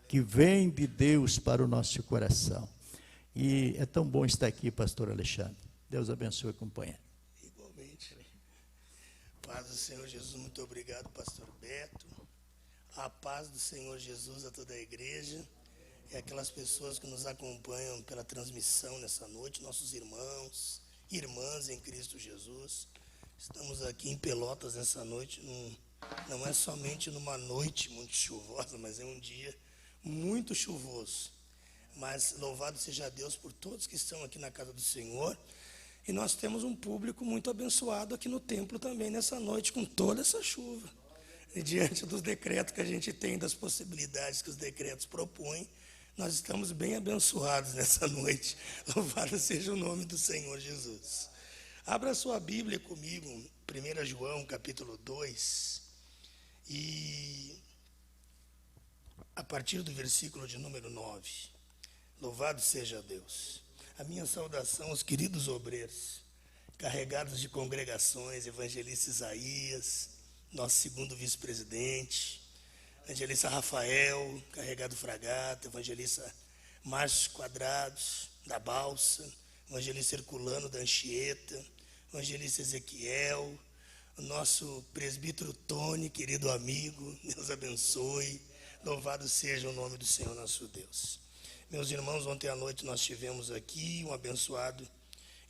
que vem de Deus para o nosso coração. E é tão bom estar aqui, pastor Alexandre. Deus abençoe, companheiro. Igualmente. Paz do Senhor Jesus, muito obrigado, pastor Beto. A paz do Senhor Jesus a toda a igreja e aquelas pessoas que nos acompanham pela transmissão nessa noite, nossos irmãos, irmãs em Cristo Jesus. Estamos aqui em Pelotas nessa noite, não é somente numa noite muito chuvosa, mas é um dia muito chuvoso. Mas louvado seja Deus por todos que estão aqui na casa do Senhor. E nós temos um público muito abençoado aqui no templo também nessa noite, com toda essa chuva. E diante dos decretos que a gente tem, das possibilidades que os decretos propõem, nós estamos bem abençoados nessa noite. Louvado seja o nome do Senhor Jesus. Abra sua Bíblia comigo, 1 João, capítulo 2, e a partir do versículo de número 9. Louvado seja Deus. A minha saudação aos queridos obreiros, carregados de congregações, evangelista Isaías, nosso segundo vice-presidente, evangelista Rafael, carregado Fragata, evangelista Márcio Quadrados, da Balsa, evangelista Herculano da Anchieta, evangelista Ezequiel, o nosso presbítero Tony, querido amigo, Deus abençoe, louvado seja o nome do Senhor nosso Deus. Meus irmãos, ontem à noite nós tivemos aqui um abençoado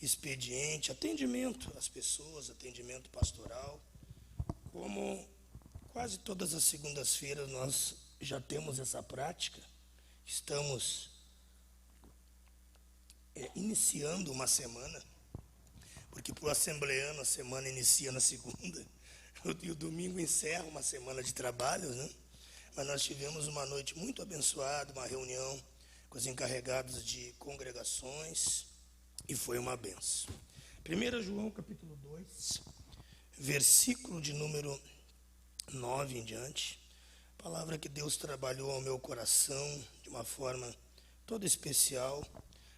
expediente, atendimento às pessoas, atendimento pastoral. Como quase todas as segundas-feiras nós já temos essa prática, estamos iniciando uma semana, porque para o assembleano a semana inicia na segunda, e o domingo encerra uma semana de trabalhos, né? Mas nós tivemos uma noite muito abençoada, uma reunião com os encarregados de congregações, e foi uma benção. 1 João, capítulo 2, versículo de número 9 em diante, palavra que Deus trabalhou ao meu coração de uma forma toda especial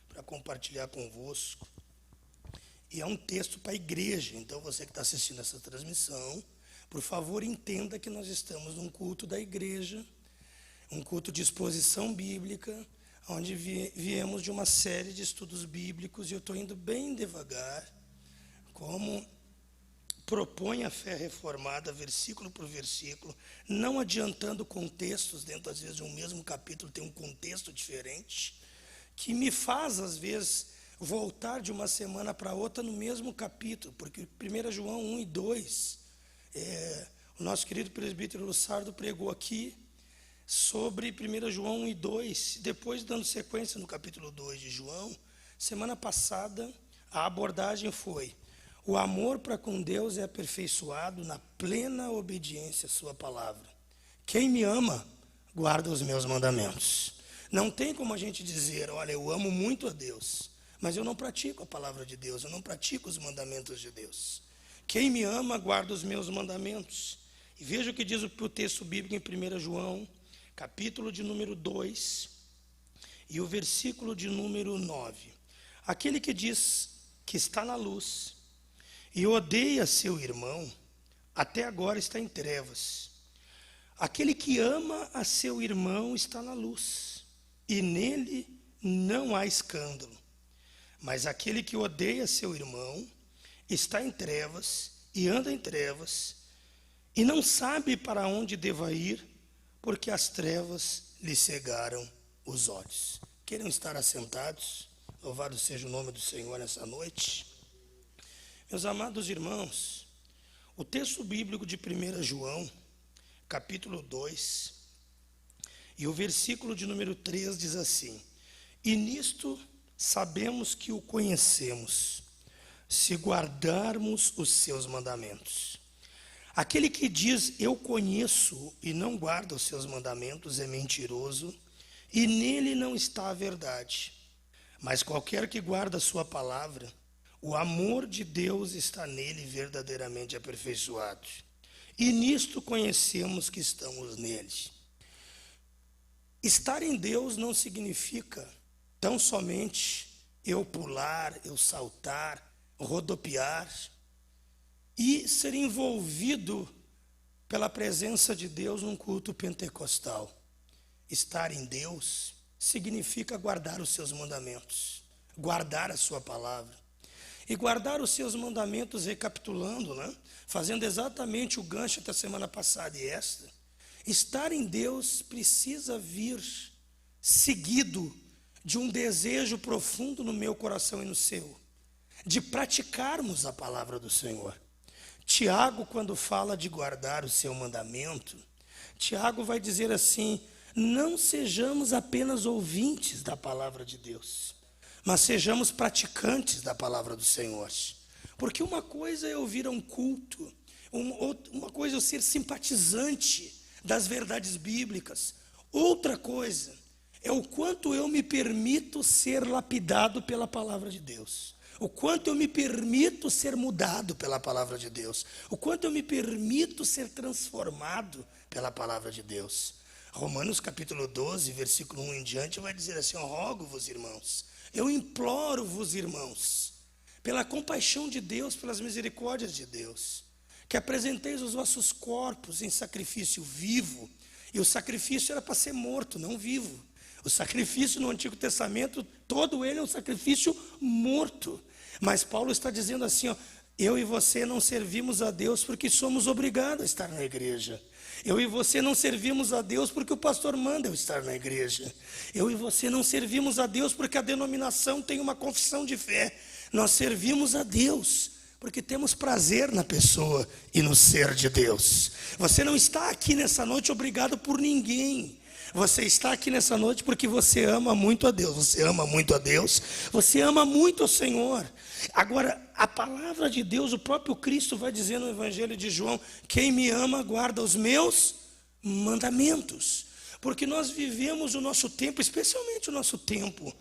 para compartilhar convosco. E é um texto para a igreja, então você que está assistindo essa transmissão, por favor entenda que nós estamos num culto da igreja, um culto de exposição bíblica, onde viemos de uma série de estudos bíblicos, e eu estou indo bem devagar, como propõe a fé reformada, versículo por versículo, não adiantando contextos, dentro às vezes de um mesmo capítulo tem um contexto diferente, que me faz às vezes voltar de uma semana para outra no mesmo capítulo, porque 1 João 1 e 2, o nosso querido presbítero Lussardo pregou aqui sobre 1 João 1 e 2, depois dando sequência no capítulo 2 de João. Semana passada a abordagem foi: o amor para com Deus é aperfeiçoado na plena obediência à sua palavra. Quem me ama, guarda os meus mandamentos. Não tem como a gente dizer, olha, eu amo muito a Deus, mas eu não pratico a palavra de Deus, eu não pratico os mandamentos de Deus. Quem me ama, guarda os meus mandamentos. E veja o que diz o texto bíblico em 1 João, capítulo de número 2, e o versículo de número 9. Aquele que diz que está na luz e odeia seu irmão, até agora está em trevas. Aquele que ama a seu irmão está na luz, e nele não há escândalo. Mas aquele que odeia seu irmão está em trevas e anda em trevas, e não sabe para onde deva ir, porque as trevas lhe cegaram os olhos. Queiram estar assentados? Louvado seja o nome do Senhor nessa noite. Meus amados irmãos, o texto bíblico de 1 João, capítulo 2, e o versículo de número 3 diz assim: e nisto sabemos que o conhecemos, se guardarmos os seus mandamentos. Aquele que diz, eu conheço, e não guarda os seus mandamentos, é mentiroso, e nele não está a verdade. Mas qualquer que guarda a sua palavra, o amor de Deus está nele verdadeiramente aperfeiçoado. E nisto conhecemos que estamos nele. Estar em Deus não significa tão somente eu pular, eu saltar, rodopiar e ser envolvido pela presença de Deus num culto pentecostal. estar em Deus significa guardar os seus mandamentos, guardar a sua palavra. E guardar os seus mandamentos, recapitulando, né? Fazendo exatamente o gancho da semana passada e esta, estar em Deus precisa vir seguido de um desejo profundo no meu coração e no seu, de praticarmos a palavra do Senhor. Tiago, quando fala de guardar o seu mandamento, Tiago vai dizer assim: não sejamos apenas ouvintes da palavra de Deus, mas sejamos praticantes da palavra do Senhor. Porque uma coisa é ouvir a um culto, uma coisa é eu ser simpatizante das verdades bíblicas, outra coisa é o quanto eu me permito ser lapidado pela palavra de Deus, o quanto eu me permito ser mudado pela palavra de Deus, o quanto eu me permito ser transformado pela palavra de Deus. Romanos capítulo 12, versículo 1 em diante, vai dizer assim: eu rogo-vos, irmãos, eu imploro-vos, irmãos, pela compaixão de Deus, pelas misericórdias de Deus, que apresenteis os vossos corpos em sacrifício vivo. E o sacrifício era para ser morto, não vivo. O sacrifício no Antigo Testamento, todo ele é um sacrifício morto. Mas Paulo está dizendo assim, ó: eu e você não servimos a Deus porque somos obrigados a estar na igreja. Eu e você não servimos a Deus porque o pastor manda eu estar na igreja. Eu e você não servimos a Deus porque a denominação tem uma confissão de fé. Nós servimos a Deus porque temos prazer na pessoa e no ser de Deus. Você não está aqui nessa noite obrigado por ninguém. Você está aqui nessa noite porque você ama muito a Deus. Você ama muito a Deus. Você ama muito o Senhor. Agora, a palavra de Deus, o próprio Cristo vai dizer no Evangelho de João: quem me ama guarda os meus mandamentos. Porque nós vivemos o nosso tempo, especialmente o nosso tempo,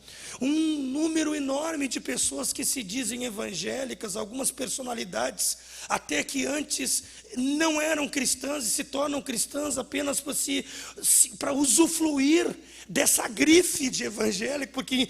um número enorme de pessoas que se dizem evangélicas, algumas personalidades até que antes não eram cristãs e se tornam cristãs apenas para usufruir dessa grife de evangélico, porque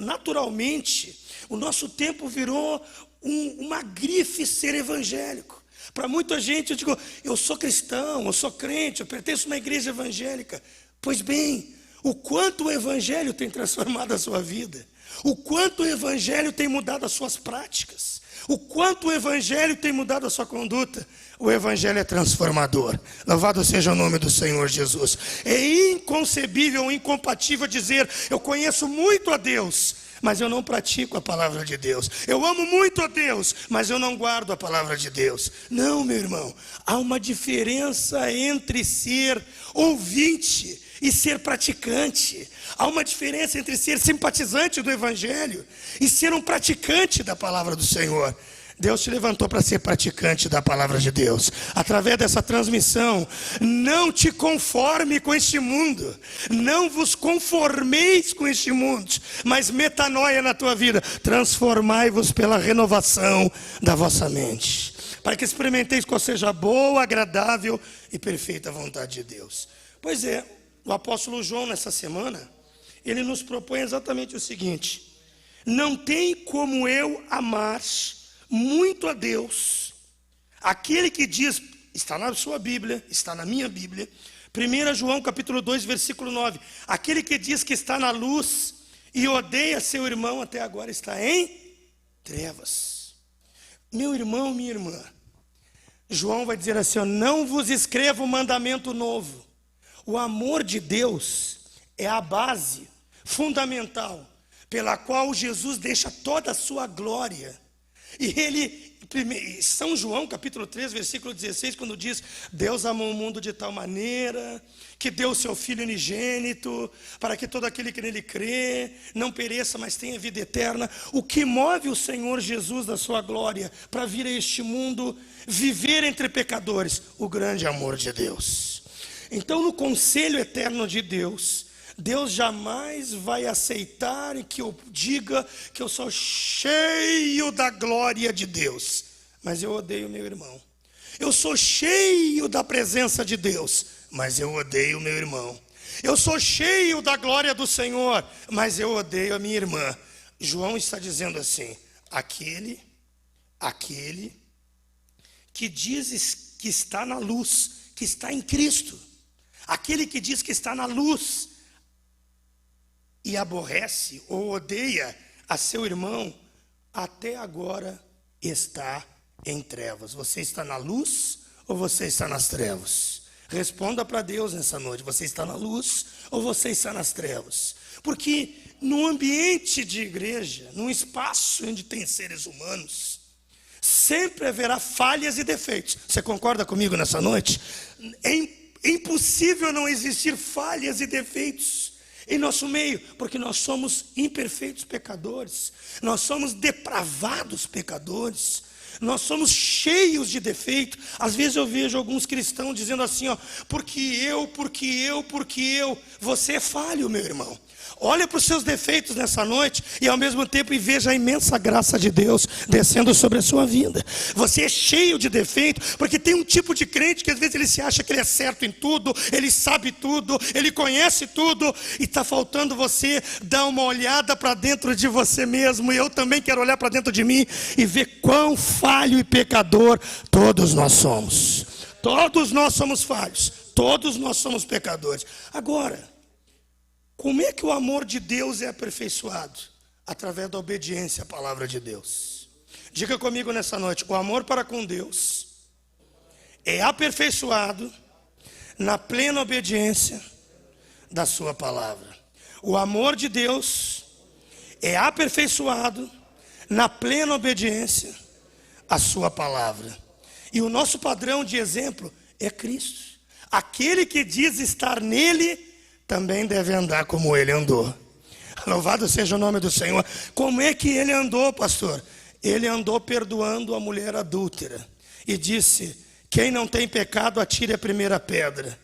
naturalmente o nosso tempo virou uma grife ser evangélico. Para muita gente eu digo: eu sou cristão, eu sou crente, eu pertenço a uma igreja evangélica. Pois bem, o quanto o evangelho tem transformado a sua vida, o quanto o evangelho tem mudado as suas práticas, o quanto o evangelho tem mudado a sua conduta. O evangelho é transformador. Louvado seja o nome do Senhor Jesus. É inconcebível, incompatível dizer: eu conheço muito a Deus, mas eu não pratico a palavra de Deus. Eu amo muito a Deus, mas eu não guardo a palavra de Deus. Não, meu irmão, há uma diferença entre ser ouvinte e ser praticante. Há uma diferença entre ser simpatizante do evangelho e ser um praticante da palavra do Senhor. Deus te levantou para ser praticante da palavra de Deus. Através dessa transmissão, não te conforme com este mundo. Não vos conformeis com este mundo, mas metanoia na tua vida. Transformai-vos pela renovação da vossa mente, para que experimenteis qual seja a boa, agradável e perfeita vontade de Deus. Pois é, o apóstolo João nessa semana, ele nos propõe exatamente o seguinte: não tem como eu amar muito a Deus, aquele que diz, está na sua Bíblia, está na minha Bíblia, 1 João capítulo 2, versículo 9, aquele que diz que está na luz e odeia seu irmão, até agora está em trevas. Meu irmão, minha irmã, João vai dizer assim: não vos escrevo um mandamento novo. O amor de Deus é a base fundamental pela qual Jesus deixa toda a sua glória. E ele, São João capítulo 3, versículo 16, quando diz: Deus amou o mundo de tal maneira que deu o seu Filho unigênito, para que todo aquele que nele crê não pereça, mas tenha vida eterna. O que move o Senhor Jesus da sua glória para vir a este mundo, viver entre pecadores? O grande amor de Deus. Então, no conselho eterno de Deus, Deus jamais vai aceitar que eu diga que eu sou cheio da glória de Deus, mas eu odeio meu irmão. Eu sou cheio da presença de Deus, mas eu odeio meu irmão. Eu sou cheio da glória do Senhor, mas eu odeio a minha irmã. João está dizendo assim: aquele que diz que está na luz, que está em Cristo, Aquele que diz que está na luz e aborrece ou odeia a seu irmão, até agora está em trevas. Você está na luz ou você está nas trevas? Responda para Deus nessa noite. Você está na luz ou você está nas trevas? Porque no ambiente de igreja, num espaço onde tem seres humanos, sempre haverá falhas e defeitos. Você concorda comigo nessa noite? É impossível não existir falhas e defeitos em nosso meio, porque nós somos imperfeitos pecadores, nós somos depravados pecadores, nós somos cheios de defeito. Às vezes eu vejo alguns cristãos dizendo assim, ó, porque eu, você é falho, meu irmão. Olha para os seus defeitos nessa noite e ao mesmo tempo veja a imensa graça de Deus descendo sobre a sua vida. Você é cheio de defeito, porque tem um tipo de crente que às vezes ele se acha que ele é certo em tudo, ele sabe tudo, ele conhece tudo, e está faltando você dar uma olhada para dentro de você mesmo. E eu também quero olhar para dentro de mim e ver quão falho e pecador todos nós somos. Todos nós somos falhos, todos nós somos pecadores. Agora, como é que o amor de Deus é aperfeiçoado? Através da obediência à palavra de Deus. Diga comigo nessa noite: o amor para com Deus é aperfeiçoado na plena obediência da sua palavra. O amor de Deus é aperfeiçoado na plena obediência à sua palavra. E o nosso padrão de exemplo é Cristo. Aquele que diz estar nele também deve andar como ele andou. Louvado seja o nome do Senhor. Como é que ele andou, pastor? Ele andou perdoando a mulher adúltera e disse: quem não tem pecado, atire a primeira pedra.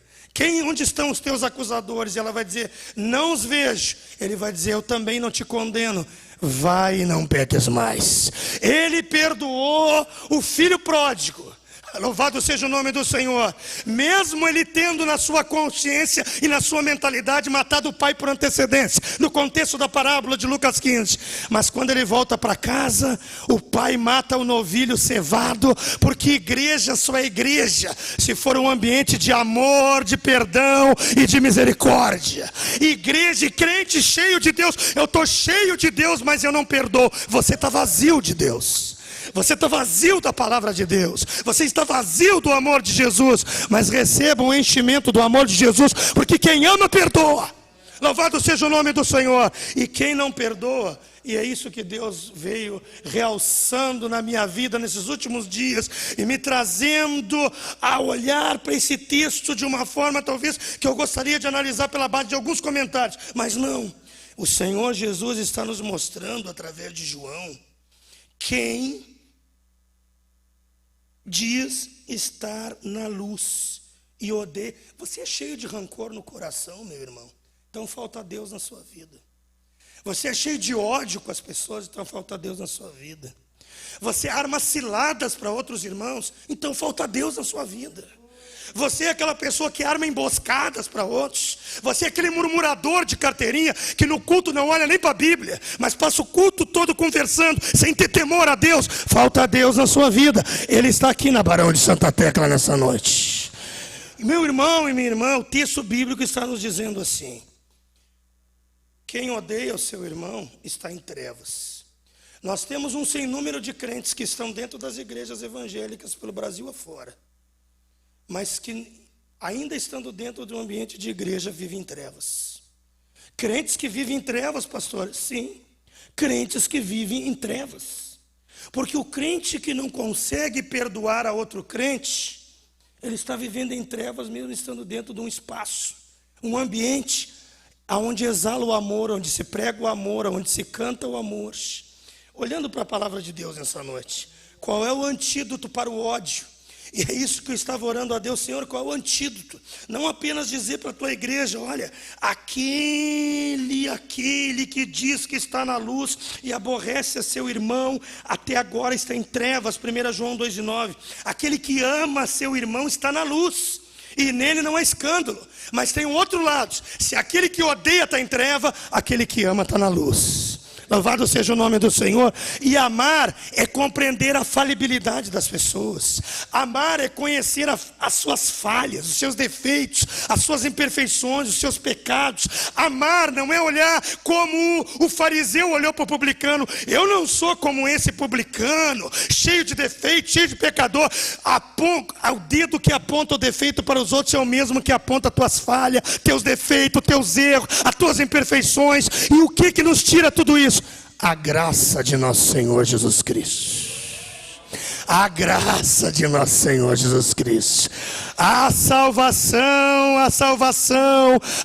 Onde estão os teus acusadores? E ela vai dizer: não os vejo. Ele vai dizer: eu também não te condeno. Vai e não peques mais. Ele perdoou o filho pródigo. Louvado seja o nome do Senhor. Mesmo ele tendo na sua consciência e na sua mentalidade matado o pai por antecedência, no contexto da parábola de Lucas 15. Mas quando ele volta para casa, o pai mata o novilho cevado, porque igreja só é igreja se for um ambiente de amor, de perdão e de misericórdia. Igreja e crente cheio de Deus. Eu estou cheio de Deus, mas eu não perdoo. Você está vazio de Deus. Você está vazio da palavra de Deus. Você está vazio do amor de Jesus. Mas receba o enchimento do amor de Jesus, porque quem ama perdoa. Louvado seja o nome do Senhor. E quem não perdoa, e é isso que Deus veio realçando na minha vida nesses últimos dias, e me trazendo a olhar para esse texto de uma forma talvez que eu gostaria de analisar pela base de alguns comentários. Mas não, o Senhor Jesus está nos mostrando através de João quem diz estar na luz e odeia. Você é cheio de rancor no coração, meu irmão, então falta Deus na sua vida. Você é cheio de ódio com as pessoas, então falta Deus na sua vida. Você arma ciladas para outros irmãos, então falta Deus na sua vida. Você é aquela pessoa que arma emboscadas para outros. Você é aquele murmurador de carteirinha que no culto não olha nem para a Bíblia, mas passa o culto todo conversando, sem ter temor a Deus. Falta Deus na sua vida. Ele está aqui na Barão de Santa Tecla nessa noite. Meu irmão e minha irmã, o texto bíblico está nos dizendo assim: quem odeia o seu irmão está em trevas. Nós temos um sem número de crentes que estão dentro das igrejas evangélicas pelo Brasil afora, mas que ainda estando dentro de um ambiente de igreja vivem em trevas. Crentes que vivem em trevas, pastor? Sim, crentes que vivem em trevas. Porque o crente que não consegue perdoar a outro crente, ele está vivendo em trevas mesmo estando dentro de um espaço, um ambiente onde exala o amor, onde se prega o amor, onde se canta o amor. Olhando para a palavra de Deus nessa noite, qual é o antídoto para o ódio? E é isso que eu estava orando a Deus: Senhor, qual é o antídoto? Não apenas dizer para a tua igreja: olha, aquele que diz que está na luz e aborrece a seu irmão, até agora está em trevas. 1 João 2,9. Aquele que ama a seu irmão está na luz, e nele não há escândalo. Mas tem um outro lado: se aquele que odeia está em treva, aquele que ama está na luz. Louvado seja o nome do Senhor. E amar é compreender a falibilidade das pessoas. Amar é conhecer as suas falhas, os seus defeitos, as suas imperfeições, os seus pecados. Amar não é olhar como o fariseu olhou para o publicano. Eu não sou como esse publicano, cheio de defeitos, cheio de pecador. O dedo que aponta o defeito para os outros é o mesmo que aponta as tuas falhas, teus defeitos, teus erros, as tuas imperfeições. E o que nos tira tudo isso? A graça de nosso Senhor Jesus Cristo. A graça de nosso Senhor Jesus Cristo. A salvação,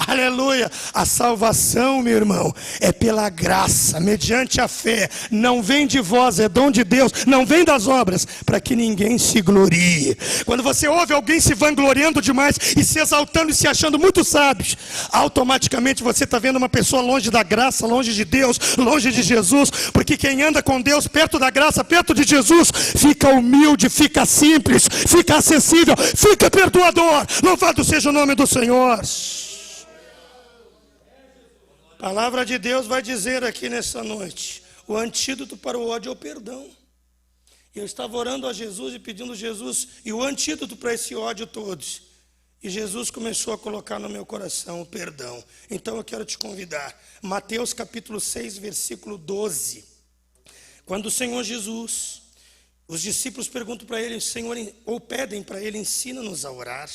aleluia. A salvação, meu irmão, é pela graça, mediante a fé. Não vem de vós, é dom de Deus. Não vem das obras, para que ninguém se glorie. Quando você ouve alguém se vangloriando demais e se exaltando e se achando muito sábios, automaticamente você está vendo uma pessoa longe da graça, longe de Deus, longe de Jesus. Porque quem anda com Deus, perto da graça, perto de Jesus, fica humilde, fica simples, fica acessível, fica perdoador. Louvado seja o nome do Senhor. A palavra de Deus vai dizer aqui nessa noite: o antídoto para o ódio é o perdão. Eu estava orando a Jesus e pedindo a Jesus e o antídoto para esse ódio todo. E Jesus começou a colocar no meu coração o perdão. Então eu quero te convidar. Mateus capítulo 6, versículo 12. Quando o Senhor Jesus, os discípulos perguntam para ele, Senhor, ou pedem para ele, ensina-nos a orar.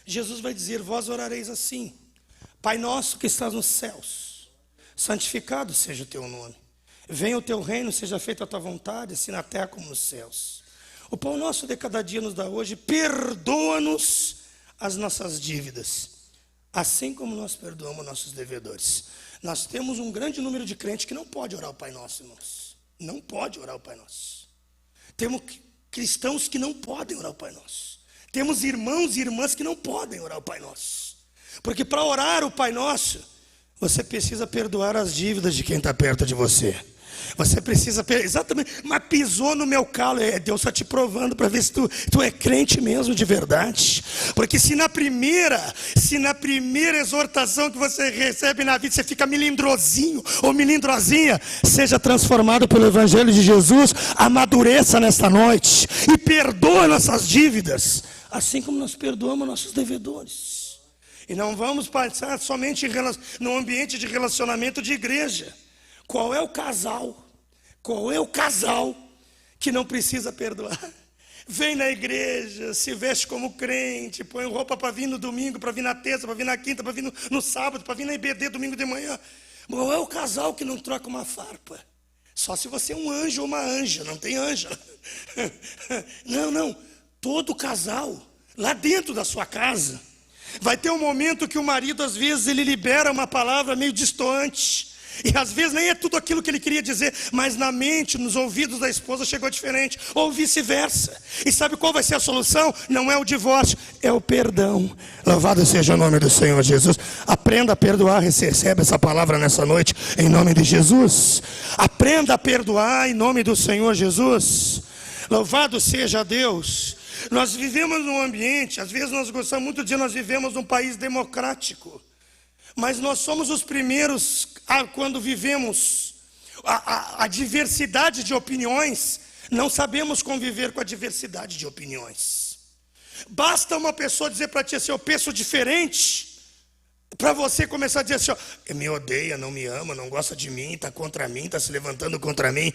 Jesus vai dizer: vós orareis assim: Pai nosso que estás nos céus, santificado seja o teu nome. Venha o teu reino, seja feita a tua vontade, assim na terra como nos céus. O pão nosso de cada dia nos dá hoje. Perdoa-nos as nossas dívidas, assim como nós perdoamos nossos devedores. Nós temos um grande número de crentes que não pode orar o Pai Nosso, irmãos. Não pode orar o Pai Nosso. Temos cristãos que não podem orar o Pai Nosso. Temos irmãos e irmãs que não podem orar o Pai Nosso. Porque para orar o Pai Nosso, você precisa perdoar as dívidas de quem está perto de você. Você precisa, exatamente, mas pisou no meu calo. Deus está te provando para ver se tu é crente mesmo de verdade. Porque se na primeira exortação que você recebe na vida, você fica melindrosinho ou melindrosinha, seja transformado pelo Evangelho de Jesus, amadureça nesta noite e perdoa nossas dívidas, assim como nós perdoamos nossos devedores. E não vamos passar somente no ambiente de relacionamento de igreja. Qual é o casal que não precisa perdoar? Vem na igreja, se veste como crente, põe roupa para vir no domingo, para vir na terça, para vir na quinta, para vir no sábado, para vir na IBD domingo de manhã. Qual é o casal que não troca uma farpa? Só se você é um anjo ou uma anja, não tem anja. Não, todo casal, lá dentro da sua casa, vai ter um momento que o marido, às vezes, ele libera uma palavra meio distoante. E às vezes nem é tudo aquilo que ele queria dizer, mas na mente, nos ouvidos da esposa chegou diferente, ou vice-versa. E sabe qual vai ser a solução? Não é o divórcio, é o perdão. Louvado seja o nome do Senhor Jesus. Aprenda a perdoar, recebe essa palavra nessa noite, em nome de Jesus. Aprenda a perdoar em nome do Senhor Jesus. Louvado seja Deus. Nós vivemos num ambiente, às vezes nós gostamos muito de dizer, nós vivemos num país democrático. Mas nós somos os primeiros, quando vivemos a diversidade de opiniões, não sabemos conviver com a diversidade de opiniões. Basta uma pessoa dizer para ti assim: eu penso diferente, para você começar a dizer assim: me odeia, não me ama, não gosta de mim, está contra mim, está se levantando contra mim.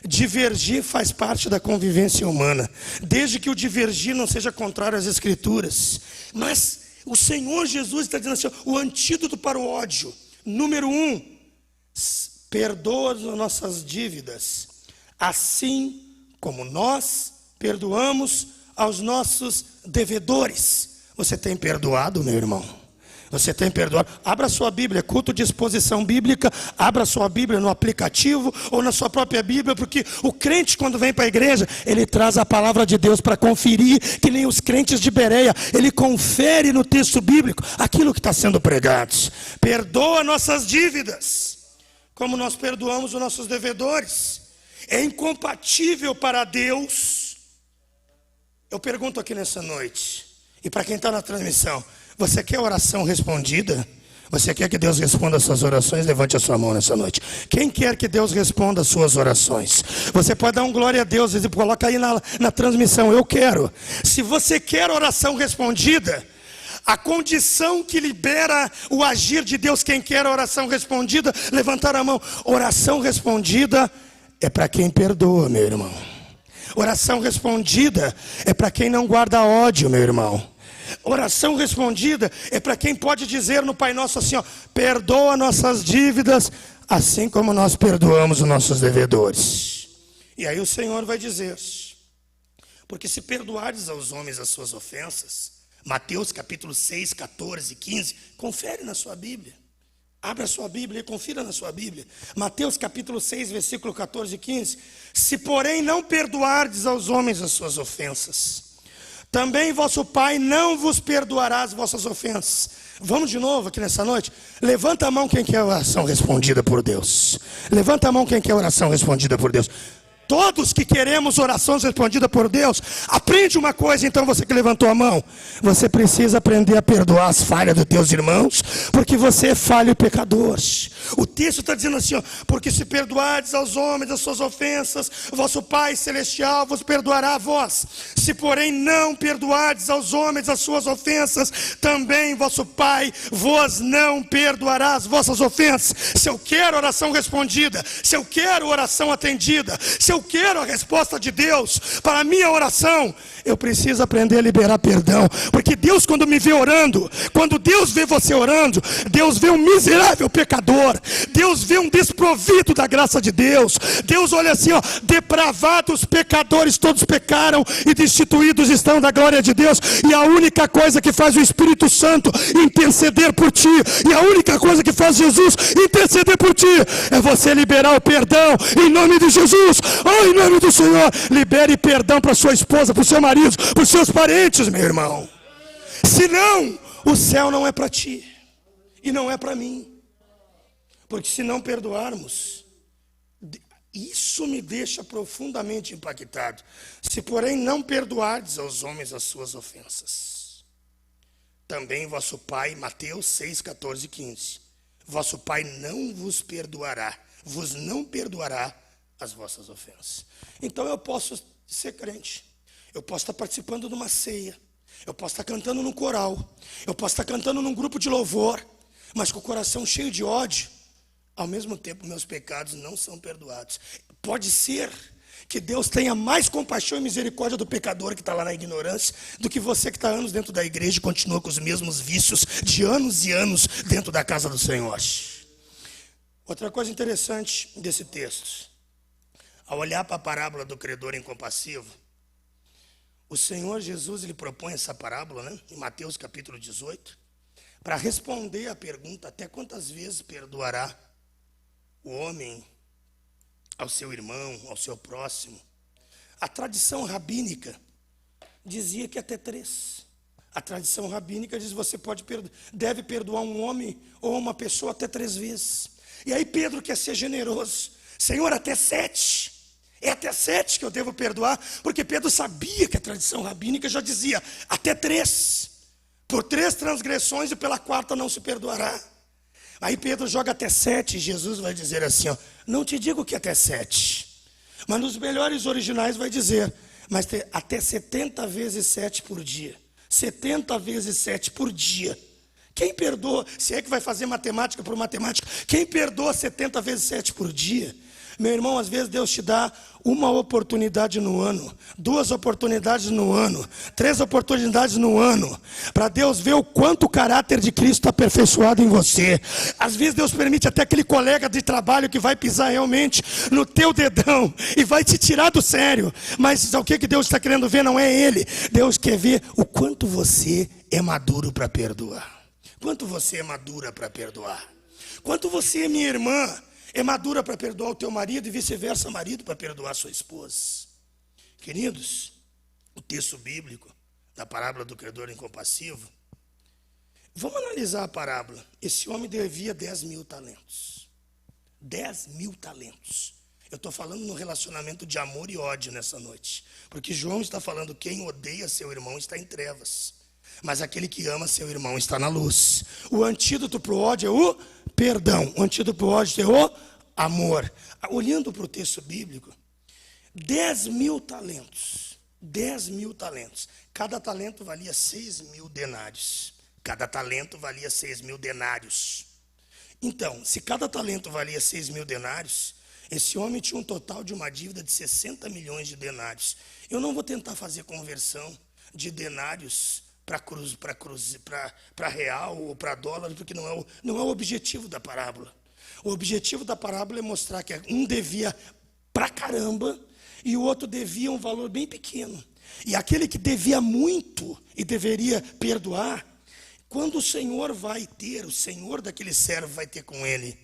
Divergir faz parte da convivência humana, desde que o divergir não seja contrário às Escrituras. Mas o Senhor Jesus está dizendo assim: o antídoto para o ódio, número 1, perdoa as nossas dívidas, assim como nós perdoamos aos nossos devedores. Você tem perdoado, meu irmão? Você tem perdoado? Abra sua Bíblia, culto de exposição bíblica. Abra sua Bíblia no aplicativo ou na sua própria Bíblia, porque o crente, quando vem para a igreja, ele traz a palavra de Deus para conferir, que nem os crentes de Bereia. Ele confere no texto bíblico aquilo que está sendo pregado. Perdoa nossas dívidas, como nós perdoamos os nossos devedores. É incompatível para Deus. Eu pergunto aqui nessa noite, e para quem está na transmissão: você quer oração respondida? Você quer que Deus responda as suas orações? Levante a sua mão nessa noite. Quem quer que Deus responda as suas orações? Você pode dar um glória a Deus e coloca aí na transmissão, eu quero. Se você quer oração respondida, a condição que libera o agir de Deus, quem quer oração respondida, levantar a mão. Oração respondida é para quem perdoa, meu irmão. Oração respondida é para quem não guarda ódio, meu irmão. Oração respondida é para quem pode dizer no Pai Nosso assim, ó, perdoa nossas dívidas, assim como nós perdoamos os nossos devedores. E aí o Senhor vai dizer, porque se perdoares aos homens as suas ofensas, Mateus capítulo 6, 14, 15, confere na sua Bíblia. Abra a sua Bíblia e confira na sua Bíblia. Mateus capítulo 6, versículo 14 e 15. Se porém não perdoardes aos homens as suas ofensas, também vosso Pai não vos perdoará as vossas ofensas. Vamos de novo aqui nessa noite? Levanta a mão quem quer oração respondida por Deus. Levanta a mão quem quer oração respondida por Deus. Todos que queremos orações respondidas por Deus, aprende uma coisa então, você que levantou a mão. Você precisa aprender a perdoar as falhas dos teus irmãos, porque você é falho e pecador. O texto está dizendo assim, ó, porque se perdoardes aos homens as suas ofensas, vosso Pai Celestial vos perdoará a vós. Se porém não perdoardes aos homens as suas ofensas, também vosso Pai vos não perdoará as vossas ofensas. Se eu quero oração respondida, se eu quero oração atendida, se eu quero a resposta de Deus para a minha oração, eu preciso aprender a liberar perdão. Porque Deus, quando me vê orando, quando Deus vê você orando, Deus vê um miserável pecador, Deus vê um desprovido da graça de Deus. Deus olha assim, ó, depravados pecadores, todos pecaram e destituídos estão da glória de Deus. E a única coisa que faz o Espírito Santo interceder por ti, e a única coisa que faz Jesus interceder por ti, é você liberar o perdão em nome de Jesus. Oh, em nome do Senhor, libere perdão para sua esposa, para o seu marido, para os seus parentes, meu irmão. Senão, o céu não é para ti e não é para mim. Porque se não perdoarmos, isso me deixa profundamente impactado. Se porém não perdoardes aos homens as suas ofensas, também vosso Pai, Mateus 6, 14 e 15, vosso Pai não vos perdoará, vos não perdoará as vossas ofensas. Então eu posso ser crente, eu posso estar participando de uma ceia, eu posso estar cantando num coral, eu posso estar cantando num grupo de louvor, mas com o coração cheio de ódio. Ao mesmo tempo, meus pecados não são perdoados. Pode ser que Deus tenha mais compaixão e misericórdia do pecador que está lá na ignorância, do que você que está anos dentro da igreja e continua com os mesmos vícios de anos e anos dentro da casa do Senhor. Outra coisa interessante desse texto, ao olhar para a parábola do credor incompassivo, o Senhor Jesus, ele propõe essa parábola, né, em Mateus capítulo 18, para responder à pergunta, até quantas vezes perdoará o homem ao seu irmão, ao seu próximo. A tradição rabínica dizia que até 3. A tradição rabínica diz que você deve perdoar um homem ou uma pessoa até 3 vezes. E aí Pedro quer ser generoso. Senhor, até 7. É até 7 que eu devo perdoar, porque Pedro sabia que a tradição rabínica já dizia até 3. Por 3 transgressões e pela 4ª não se perdoará. Aí Pedro joga até 7 e Jesus vai dizer assim, ó, não te digo que até 7, mas nos melhores originais vai dizer, mas até 70 vezes 7 por dia. 70 vezes 7 por dia. Quem perdoa, se é que vai fazer matemática por matemática, quem perdoa 70 vezes 7 por dia? Meu irmão, às vezes Deus te dá uma oportunidade no ano, 2 oportunidades no ano, 3 oportunidades no ano, para Deus ver o quanto o caráter de Cristo está aperfeiçoado em você. Às vezes Deus permite até aquele colega de trabalho que vai pisar realmente no teu dedão e vai te tirar do sério. Mas o que Deus está querendo ver não é ele. Deus quer ver o quanto você é maduro para perdoar. Quanto você é madura para perdoar. Quanto você, minha irmã, é madura para perdoar o teu marido e vice-versa, marido para perdoar a sua esposa. Queridos, o texto bíblico da parábola do credor incompassivo, vamos analisar a parábola. Esse homem devia 10.000 talentos. 10.000 talentos. Eu estou falando no relacionamento de amor e ódio nessa noite. Porque João está falando, quem odeia seu irmão está em trevas. Mas aquele que ama seu irmão está na luz. O antídoto para o ódio é o perdão. O antídoto para o ódio é o amor. Olhando para o texto bíblico, 10.000 talentos. 10.000 talentos. Cada talento valia 6.000 denários. Cada talento valia 6.000 denários. Então, se cada talento valia 6.000 denários, esse homem tinha um total de uma dívida de 60 milhões de denários. Eu não vou tentar fazer conversão de denários para real ou para dólar, porque não é o objetivo da parábola. O objetivo da parábola é mostrar que um devia pra caramba e o outro devia um valor bem pequeno. E aquele que devia muito e deveria perdoar, quando o Senhor daquele servo vai ter com ele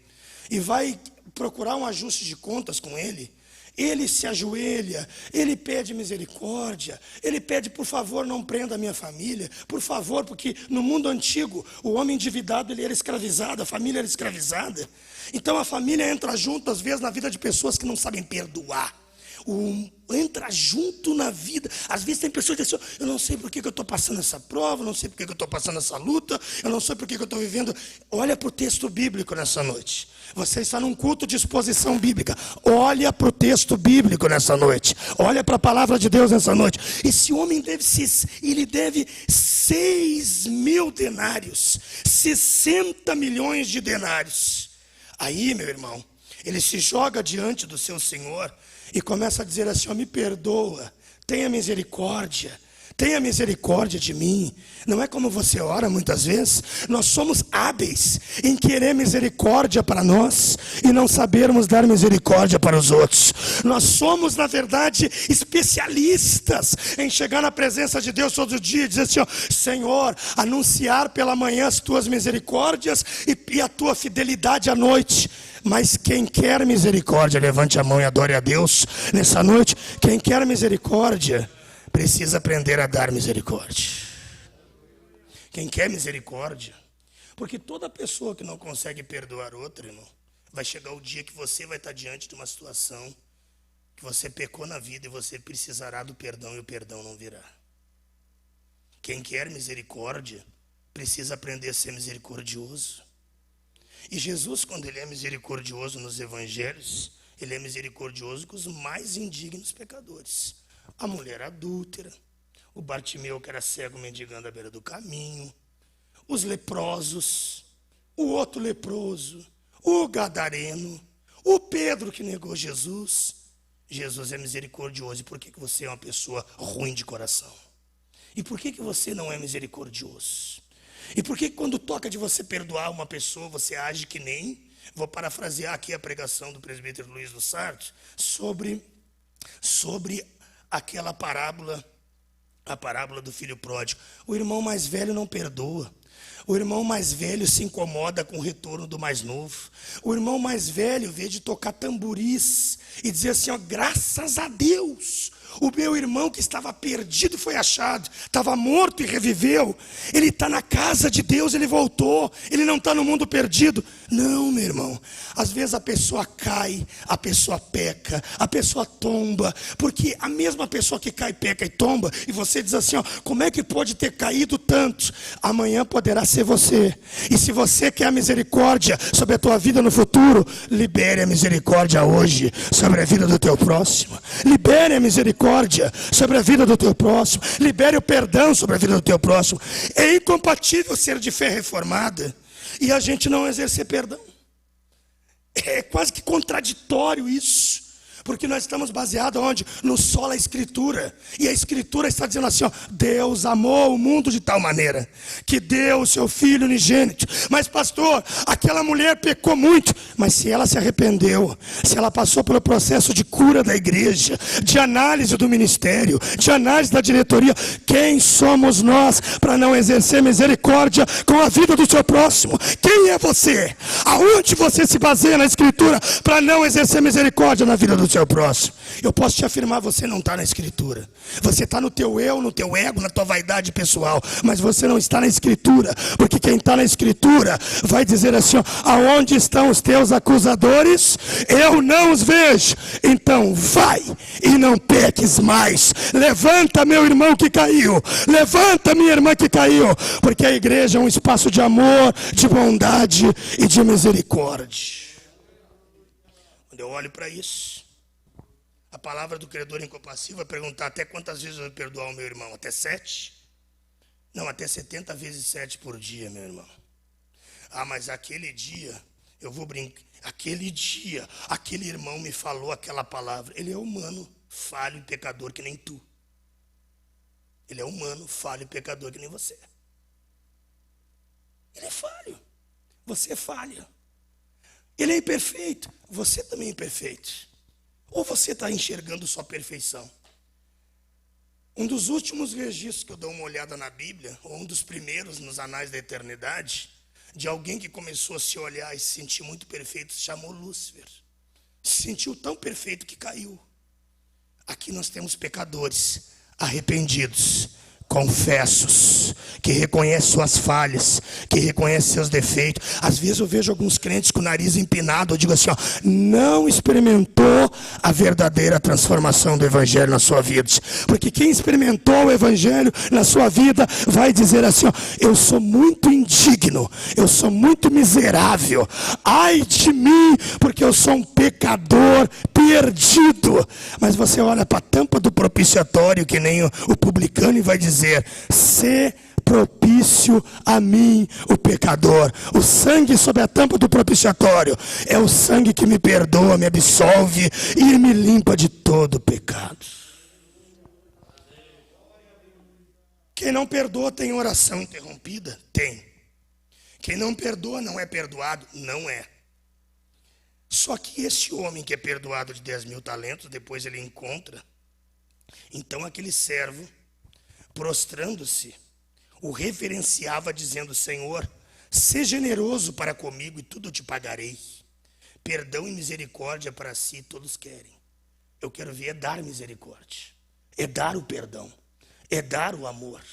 e vai procurar um ajuste de contas com ele, ele se ajoelha, ele pede misericórdia, ele pede, por favor, não prenda a minha família, por favor, porque no mundo antigo, o homem endividado ele era escravizado, a família era escravizada. Então a família entra junto, às vezes, na vida de pessoas que não sabem perdoar. Entra junto na vida. Às vezes tem pessoas que dizem assim, eu não sei por que eu estou passando essa prova, eu não sei por que eu estou passando essa luta, eu não sei por que eu estou vivendo. Olha para o texto bíblico nessa noite. Você está num culto de exposição bíblica. Olha para o texto bíblico nessa noite. Olha para a palavra de Deus nessa noite. Esse homem deve 6.000 denários, 60 milhões de denários. Aí, meu irmão, ele se joga diante do seu Senhor e começa a dizer assim, me perdoa, tenha misericórdia de mim. Não é como você ora muitas vezes? Nós somos hábeis em querer misericórdia para nós e não sabermos dar misericórdia para os outros. Nós somos, na verdade, especialistas em chegar na presença de Deus todo dia e dizer assim, Senhor, anunciar pela manhã as tuas misericórdias e a tua fidelidade à noite. Mas quem quer misericórdia, levante a mão e adore a Deus nessa noite. Quem quer misericórdia precisa aprender a dar misericórdia. Quem quer misericórdia, porque toda pessoa que não consegue perdoar outra, irmão, vai chegar o dia que você vai estar diante de uma situação que você pecou na vida e você precisará do perdão e o perdão não virá. Quem quer misericórdia precisa aprender a ser misericordioso. E Jesus, quando ele é misericordioso nos evangelhos, ele é misericordioso com os mais indignos pecadores. A mulher adúltera, o Bartimeu que era cego mendigando à beira do caminho, os leprosos, o outro leproso, o gadareno, o Pedro que negou Jesus. Jesus é misericordioso. E por que você é uma pessoa ruim de coração? E por que você não é misericordioso? E por que quando toca de você perdoar uma pessoa, você age que nem... Vou parafrasear aqui a pregação do presbítero Luiz do Sarto sobre aquela parábola, a parábola do filho pródigo. O irmão mais velho não perdoa. O irmão mais velho se incomoda com o retorno do mais novo. O irmão mais velho, vê de tocar tamboris e dizer assim, graças a Deus, o meu irmão que estava perdido foi achado, estava morto e reviveu. Ele está na casa de Deus, ele voltou, ele não está no mundo perdido. Não, meu irmão, às vezes a pessoa cai, a pessoa peca, a pessoa tomba, porque a mesma pessoa que cai, peca e tomba, e você diz assim, como é que pode ter caído tanto? Amanhã poderá ser você. E se você quer a misericórdia sobre a tua vida no futuro, libere a misericórdia hoje sobre a vida do teu próximo. Libere a misericórdia sobre a vida do teu próximo. Libere o perdão sobre a vida do teu próximo. É incompatível ser de fé reformada e a gente não exercer perdão. É quase que contraditório isso. Porque nós estamos baseados onde? No sola Escritura. E a Escritura está dizendo assim, Deus amou o mundo de tal maneira que deu o seu Filho unigênito. Mas pastor, aquela mulher pecou muito. Mas se ela se arrependeu, se ela passou pelo processo de cura da igreja, de análise do ministério, de análise da diretoria, quem somos nós para não exercer misericórdia com a vida do seu próximo? Quem é você? Aonde você se baseia na Escritura para não exercer misericórdia na vida do o seu próximo. Eu posso te afirmar, você não está na Escritura. Você está no teu eu, no teu ego, na tua vaidade pessoal. Mas você não está na Escritura. Porque quem está na Escritura vai dizer assim, ó, aonde estão os teus acusadores? Eu não os vejo. Então vai e não peques mais. Levanta, meu irmão que caiu. Levanta, minha irmã que caiu. Porque a igreja é um espaço de amor, de bondade e de misericórdia. Quando eu olho para isso, a palavra do credor incompassível vai perguntar até quantas vezes eu vou perdoar o meu irmão? Até 7? Não, até 70 vezes 7 por dia, meu irmão. Ah, mas aquele dia, eu vou brincar. Aquele dia, aquele irmão me falou aquela palavra. Ele é humano, falho e pecador que nem tu. Ele é humano, falho e pecador que nem você. Ele é falho. Você é falha. Ele é imperfeito. Você também é imperfeito. Ou você está enxergando sua perfeição? Um dos últimos registros que eu dou uma olhada na Bíblia, ou um dos primeiros nos anais da eternidade, de alguém que começou a se olhar e se sentir muito perfeito, se chamou Lúcifer. Se sentiu tão perfeito que caiu. Aqui nós temos pecadores arrependidos, confessos, que reconhecem suas falhas, que reconhecem seus defeitos. Às vezes eu vejo alguns crentes com o nariz empinado, eu digo assim, ó, não experimentou a verdadeira transformação do Evangelho na sua vida. Porque quem experimentou o Evangelho na sua vida vai dizer assim, ó, eu sou muito indigno, eu sou muito miserável, ai de mim, porque eu sou um pecador perdido. Mas você olha para a tampa do propiciatório, que nem o publicano, e vai dizer, se propício a mim, o pecador. O sangue sobre a tampa do propiciatório é o sangue que me perdoa, me absolve e me limpa de todo pecado. Quem não perdoa tem oração interrompida? Tem. Quem não perdoa não é perdoado? Não é. Só que esse homem que é perdoado de 10 mil talentos, depois ele encontra, então aquele servo, prostrando-se, o reverenciava dizendo, Senhor, sê generoso para comigo e tudo eu te pagarei. Perdão e misericórdia para si todos querem. Eu quero ver é dar misericórdia, é dar o perdão, é dar o amor,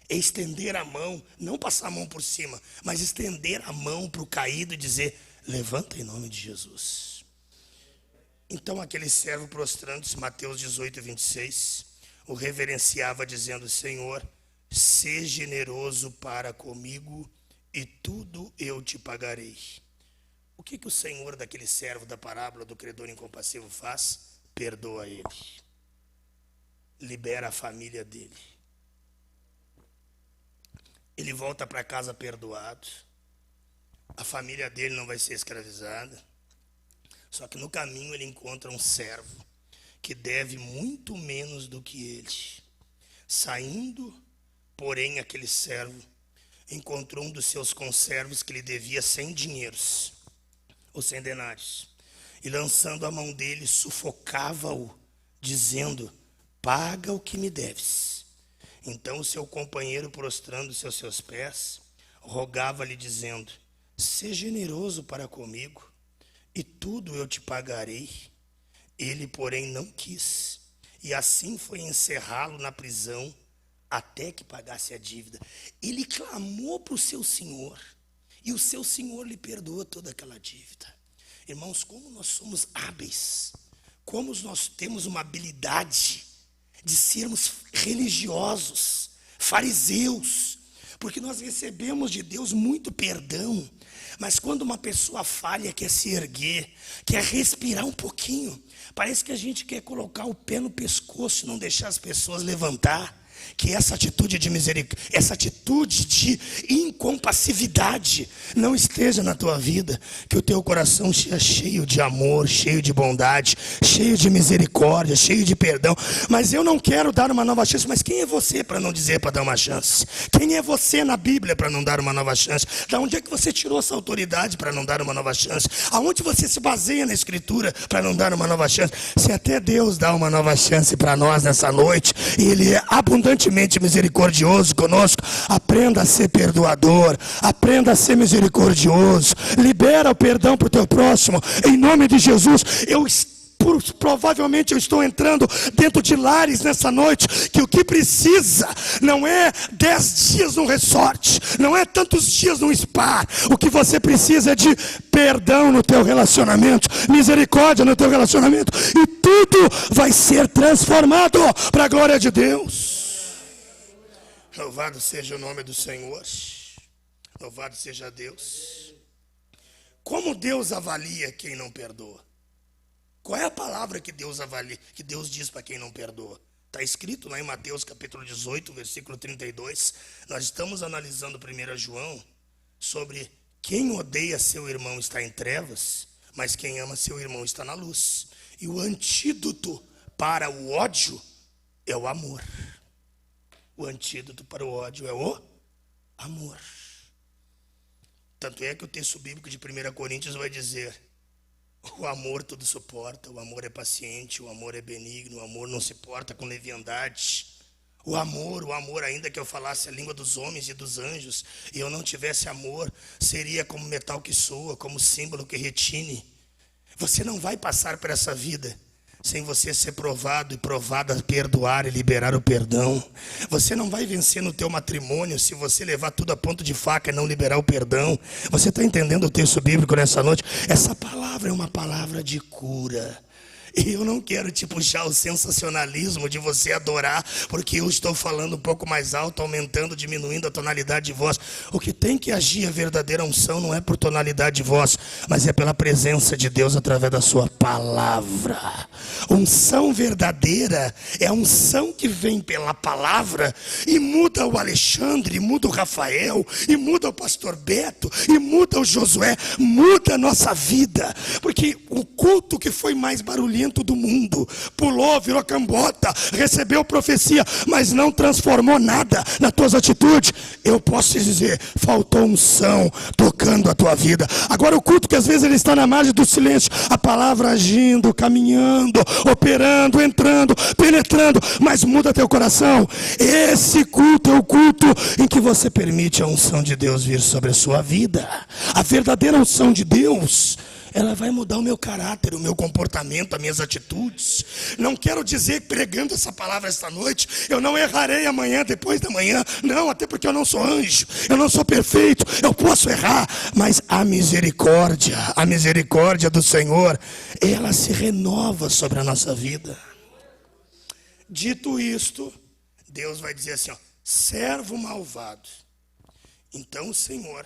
é estender a mão, não passar a mão por cima, mas estender a mão para o caído e dizer, levanta em nome de Jesus. Então aquele servo prostrando-se, Mateus 18, 26, o reverenciava dizendo, Senhor, sê generoso para comigo e tudo eu te pagarei. O que o Senhor daquele servo da parábola do credor incompassível faz? Perdoa ele. Libera a família dele. Ele volta para casa perdoado. A família dele não vai ser escravizada. Só que no caminho ele encontra um servo que deve muito menos do que ele. Saindo, porém, aquele servo encontrou um dos seus conservos que lhe devia 100 dinheiros, ou 100 denários. E lançando a mão dele, sufocava-o, dizendo, paga o que me deves. Então o seu companheiro, prostrando-se aos seus pés, rogava-lhe, dizendo, sê generoso para comigo, e tudo eu te pagarei. Ele, porém, não quis, e assim foi encerrá-lo na prisão, até que pagasse a dívida. Ele clamou para o seu senhor, e o seu senhor lhe perdoou toda aquela dívida. Irmãos, como nós somos hábeis, como nós temos uma habilidade de sermos religiosos, fariseus, porque nós recebemos de Deus muito perdão, mas quando uma pessoa falha, quer se erguer, quer respirar um pouquinho, parece que a gente quer colocar o pé no pescoço e não deixar as pessoas levantar. Que essa atitude de misericórdia, essa atitude de incompassividade não esteja na tua vida. Que o teu coração seja cheio de amor, cheio de bondade, cheio de misericórdia, cheio de perdão. Mas eu não quero dar uma nova chance. Mas quem é você para não dizer para dar uma chance? Quem é você na Bíblia para não dar uma nova chance? Da onde é que você tirou essa autoridade para não dar uma nova chance? Aonde você se baseia na Escritura para não dar uma nova chance? Se até Deus dá uma nova chance para nós nessa noite, e Ele é abundantemente misericordioso conosco, aprenda a ser perdoador, aprenda a ser misericordioso, libera o perdão para o teu próximo, em nome de Jesus. Eu provavelmente eu estou entrando dentro de lares nessa noite, que o que precisa não é 10 dias num resort, não é tantos dias num spa. O que você precisa é de perdão no teu relacionamento, misericórdia no teu relacionamento, e tudo vai ser transformado para a glória de Deus. Louvado seja o nome do Senhor. Louvado seja Deus. Como Deus avalia quem não perdoa? Qual é a palavra que Deus avalia, que Deus diz para quem não perdoa? Está escrito lá em Mateus capítulo 18, versículo 32. Nós estamos analisando 1 João sobre quem odeia seu irmão está em trevas, mas quem ama seu irmão está na luz. E o antídoto para o ódio é o amor. O antídoto para o ódio é o amor. Tanto é que o texto bíblico de 1 Coríntios vai dizer: o amor tudo suporta, o amor é paciente, o amor é benigno, o amor não se porta com leviandade. O amor, ainda que eu falasse a língua dos homens e dos anjos, e eu não tivesse amor, seria como metal que soa, como símbolo que retine. Você não vai passar por essa vida sem você ser provado e provada a perdoar e liberar o perdão. Você não vai vencer no teu matrimônio se você levar tudo a ponto de faca e não liberar o perdão. Você está entendendo o texto bíblico nessa noite? Essa palavra é uma palavra de cura. E eu não quero te puxar o sensacionalismo de você adorar, porque eu estou falando um pouco mais alto, aumentando, diminuindo a tonalidade de voz. O que tem que agir a verdadeira unção não é por tonalidade de voz, mas é pela presença de Deus através da sua palavra. Unção verdadeira é a unção que vem pela palavra e muda o Alexandre, e muda o Rafael, e muda o pastor Beto, e muda o Josué, muda a nossa vida. Porque o culto que foi mais barulhento do mundo pulou, virou cambota, recebeu profecia, mas não transformou nada nas tuas atitudes. Eu posso te dizer, faltou unção tocando a tua vida. Agora o culto que às vezes ele está na margem do silêncio, a palavra agindo, caminhando, operando, entrando, penetrando, mas muda teu coração. Esse culto é o culto em que você permite a unção de Deus vir sobre a sua vida. A verdadeira unção de Deus, ela vai mudar o meu caráter, o meu comportamento, as minhas atitudes. Não quero dizer, pregando essa palavra esta noite, eu não errarei amanhã, depois da manhã. Não, até porque eu não sou anjo, eu não sou perfeito, eu posso errar. Mas a misericórdia do Senhor, ela se renova sobre a nossa vida. Dito isto, Deus vai dizer assim, ó, servo malvado. Então o Senhor,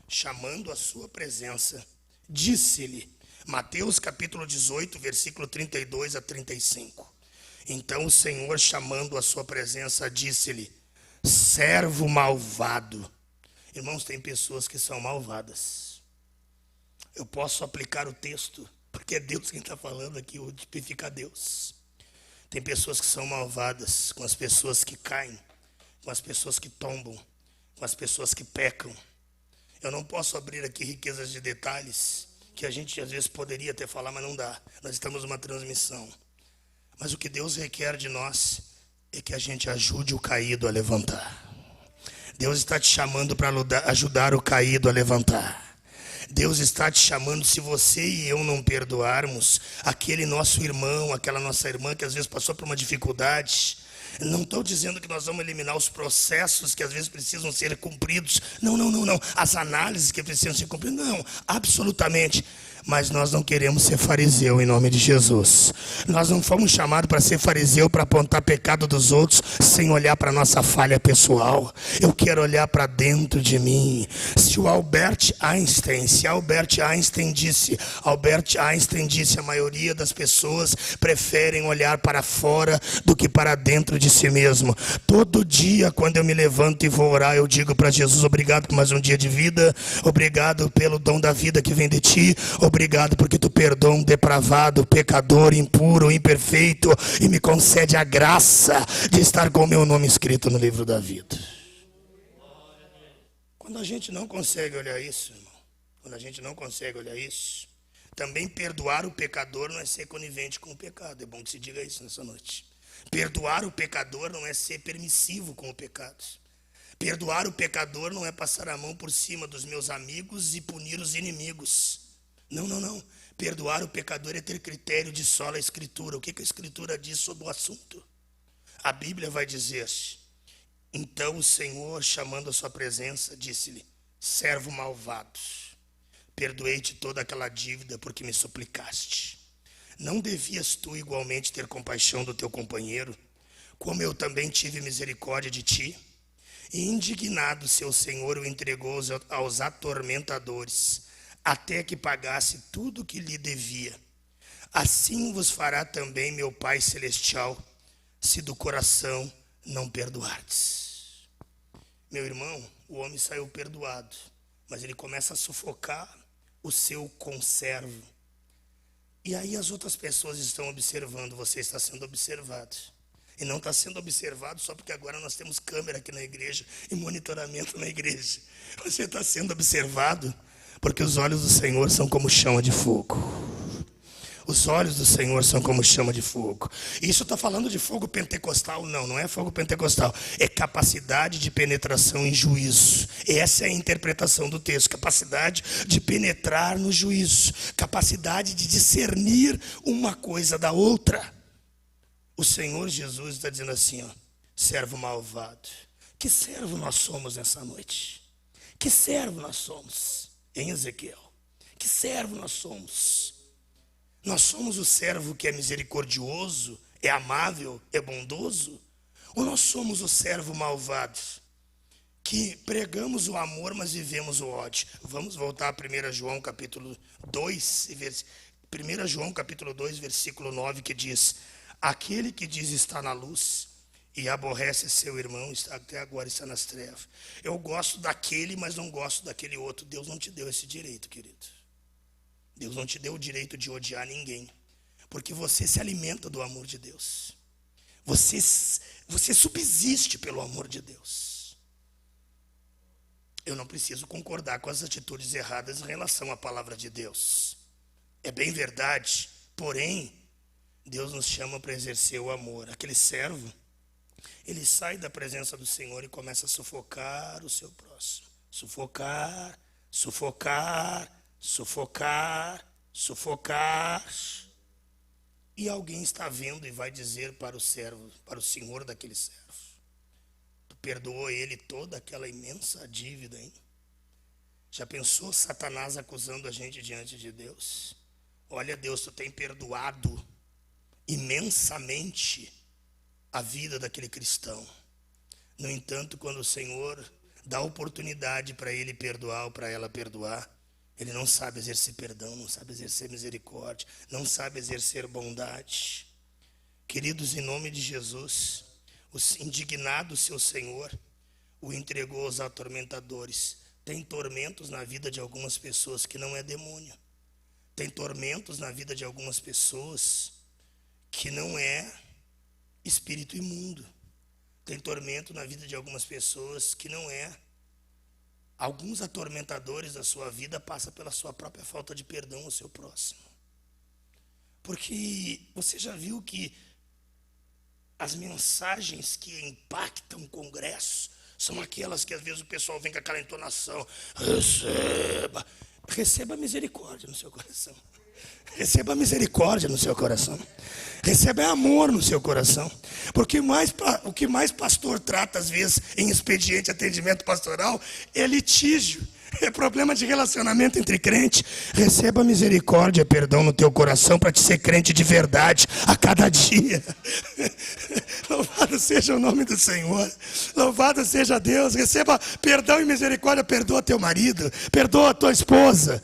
chamando a sua presença, disse-lhe, Mateus capítulo 18, versículo 32 a 35. Então o Senhor, chamando a sua presença, disse-lhe, servo malvado. Irmãos, tem pessoas que são malvadas. Eu posso aplicar o texto, porque é Deus quem está falando aqui, eu tipifico Deus. Tem pessoas que são malvadas com as pessoas que caem, com as pessoas que tombam, com as pessoas que pecam. Eu não posso abrir aqui riquezas de detalhes, que a gente às vezes poderia até falar, mas não dá. Nós estamos numa transmissão. Mas o que Deus requer de nós é que a gente ajude o caído a levantar. Deus está te chamando para ajudar o caído a levantar. Deus está te chamando, se você e eu não perdoarmos aquele nosso irmão, aquela nossa irmã que às vezes passou por uma dificuldade. Não estou dizendo que nós vamos eliminar os processos que às vezes precisam ser cumpridos. Não. As análises que precisam ser cumpridas. Não, absolutamente. Mas nós não queremos ser fariseu em nome de Jesus. Nós não fomos chamados para ser fariseu, para apontar pecado dos outros sem olhar para a nossa falha pessoal. Eu quero olhar para dentro de mim. Se Albert Einstein disse, a maioria das pessoas preferem olhar para fora do que para dentro de si mesmo. Todo dia quando eu me levanto e vou orar, eu digo para Jesus, obrigado por mais um dia de vida, obrigado pelo dom da vida que vem de ti, obrigado porque tu perdoa um depravado, pecador, impuro, imperfeito e me concede a graça de estar com o meu nome escrito no livro da vida. Quando a gente não consegue olhar isso, irmão, também perdoar o pecador não é ser conivente com o pecado. É bom que se diga isso nessa noite. Perdoar o pecador não é ser permissivo com o pecado. Perdoar o pecador não é passar a mão por cima dos meus amigos e punir os inimigos. Não. Perdoar o pecador é ter critério de sola Escritura. O que a Escritura diz sobre o assunto? A Bíblia vai dizer: então o Senhor, chamando a sua presença, disse-lhe: servo malvado, perdoei-te toda aquela dívida porque me suplicaste. Não devias tu igualmente ter compaixão do teu companheiro, como eu também tive misericórdia de ti? E indignado seu senhor o entregou aos atormentadores, até que pagasse tudo o que lhe devia. Assim vos fará também meu Pai Celestial, se do coração não perdoardes. Meu irmão, o homem saiu perdoado, mas ele começa a sufocar o seu conservo. E aí as outras pessoas estão observando, você está sendo observado. E não está sendo observado só porque agora nós temos câmera aqui na igreja e monitoramento na igreja. Você está sendo observado porque os olhos do Senhor são como chama de fogo. Os olhos do Senhor são como chama de fogo. Isso está falando de fogo pentecostal? Não é fogo pentecostal. É capacidade de penetração em juízo. Essa é a interpretação do texto. Capacidade de penetrar no juízo. Capacidade de discernir uma coisa da outra. O Senhor Jesus está dizendo assim, servo malvado. Que servo nós somos nessa noite? Que servo nós somos? Em Ezequiel. Que servo nós somos? Nós somos o servo que é misericordioso, é amável, é bondoso? Ou nós somos o servo malvado, que pregamos o amor, mas vivemos o ódio? Vamos voltar a 1 João capítulo 2, 1 João capítulo 2, versículo 9, que diz: aquele que diz está na luz e aborrece seu irmão, até agora está nas trevas. Eu gosto daquele, mas não gosto daquele outro. Deus não te deu esse direito, querido. Deus não te deu o direito de odiar ninguém, porque você se alimenta do amor de Deus. Você subsiste pelo amor de Deus. Eu não preciso concordar com as atitudes erradas em relação à palavra de Deus. É bem verdade, porém, Deus nos chama para exercer o amor. Aquele servo, ele sai da presença do Senhor e começa a sufocar o seu próximo. Sufocar. E alguém está vendo e vai dizer para o servo, para o senhor daquele servo: tu perdoou ele toda aquela imensa dívida, hein? Já pensou Satanás acusando a gente diante de Deus? Olha, Deus, tu tem perdoado imensamente a vida daquele cristão. No entanto, quando o Senhor dá oportunidade para ele perdoar ou para ela perdoar, ele não sabe exercer perdão, não sabe exercer misericórdia, não sabe exercer bondade. Queridos, em nome de Jesus, indignado seu Senhor o entregou aos atormentadores. Tem tormentos na vida de algumas pessoas que não é demônio. Tem tormentos na vida de algumas pessoas que não é espírito imundo. Tem tormento na vida de algumas pessoas que não é. Alguns atormentadores da sua vida passam pela sua própria falta de perdão ao seu próximo. Porque você já viu que as mensagens que impactam o Congresso são aquelas que às vezes o pessoal vem com aquela entonação: receba misericórdia no seu coração. Receba misericórdia no seu coração. Receba amor no seu coração. Porque o que mais pastor trata às vezes em expediente atendimento pastoral é litígio, é problema de relacionamento entre crente. Receba misericórdia, perdão no teu coração para te ser crente de verdade a cada dia. Louvado seja o nome do Senhor. Louvado seja Deus. Receba perdão e misericórdia. Perdoa teu marido, perdoa tua esposa.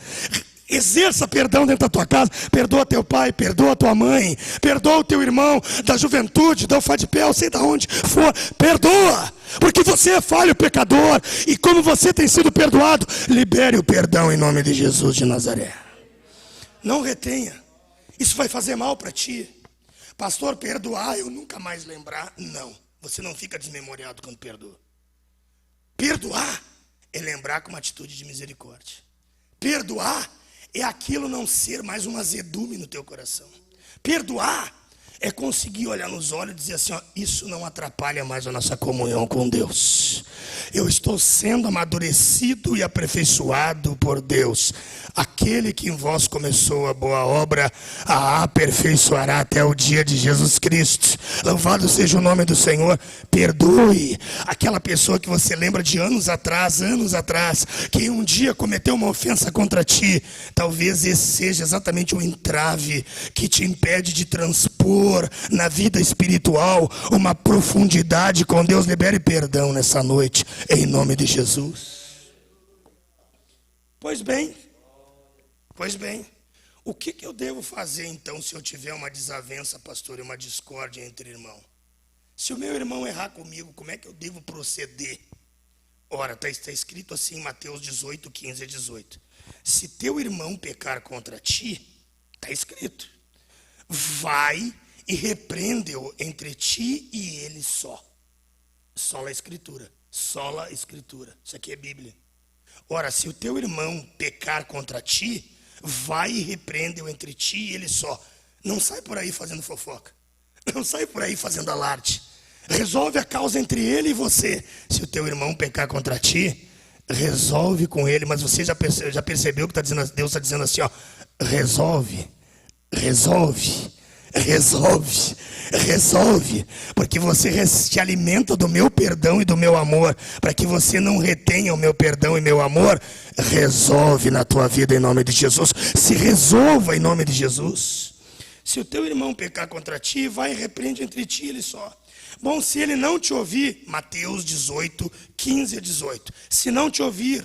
Exerça perdão dentro da tua casa. Perdoa teu pai, perdoa tua mãe, perdoa o teu irmão da juventude, da UFADPEL, sei de onde for. Perdoa, porque você é falho, pecador. E como você tem sido perdoado, libere o perdão em nome de Jesus de Nazaré. Não retenha. Isso vai fazer mal para ti. Pastor, perdoar, eu nunca mais lembrar. Não, você não fica desmemoriado quando perdoa. Perdoar é lembrar com uma atitude de misericórdia. Perdoar é aquilo não ser mais um azedume no teu coração. Perdoar é conseguir olhar nos olhos e dizer assim, ó, isso não atrapalha mais a nossa comunhão com Deus. Eu estou sendo amadurecido e aperfeiçoado por Deus. Aquele que em vós começou a boa obra, a aperfeiçoará até o dia de Jesus Cristo. Louvado seja o nome do Senhor. Perdoe aquela pessoa que você lembra de anos atrás, que um dia cometeu uma ofensa contra ti. Talvez esse seja exatamente o entrave que te impede de transpor na vida espiritual uma profundidade com Deus. Libere perdão nessa noite, em nome de Jesus. Pois bem, o que eu devo fazer então se eu tiver uma desavença, pastor, e uma discórdia entre irmãos? Se o meu irmão errar comigo, como é que eu devo proceder? Ora, está escrito assim em Mateus 18, 15 a 18. Se teu irmão pecar contra ti, está escrito, vai e repreende-o entre ti e ele só. Sola a escritura. Isso aqui é Bíblia. Ora, se o teu irmão pecar contra ti, vai e repreende-o entre ti e ele só. Não sai por aí fazendo fofoca. Não sai por aí fazendo alarde. Resolve a causa entre ele e você. Se o teu irmão pecar contra ti, resolve com ele. Mas você já percebeu que Deus está dizendo assim, ó, resolve, porque você se alimenta do meu perdão e do meu amor. Para que você não retenha o meu perdão e meu amor, resolve na tua vida em nome de Jesus. Se resolva em nome de Jesus. Se o teu irmão pecar contra ti, vai e repreende entre ti e ele só. Bom, se ele não te ouvir, Mateus 18, 15 a 18. Se não te ouvir,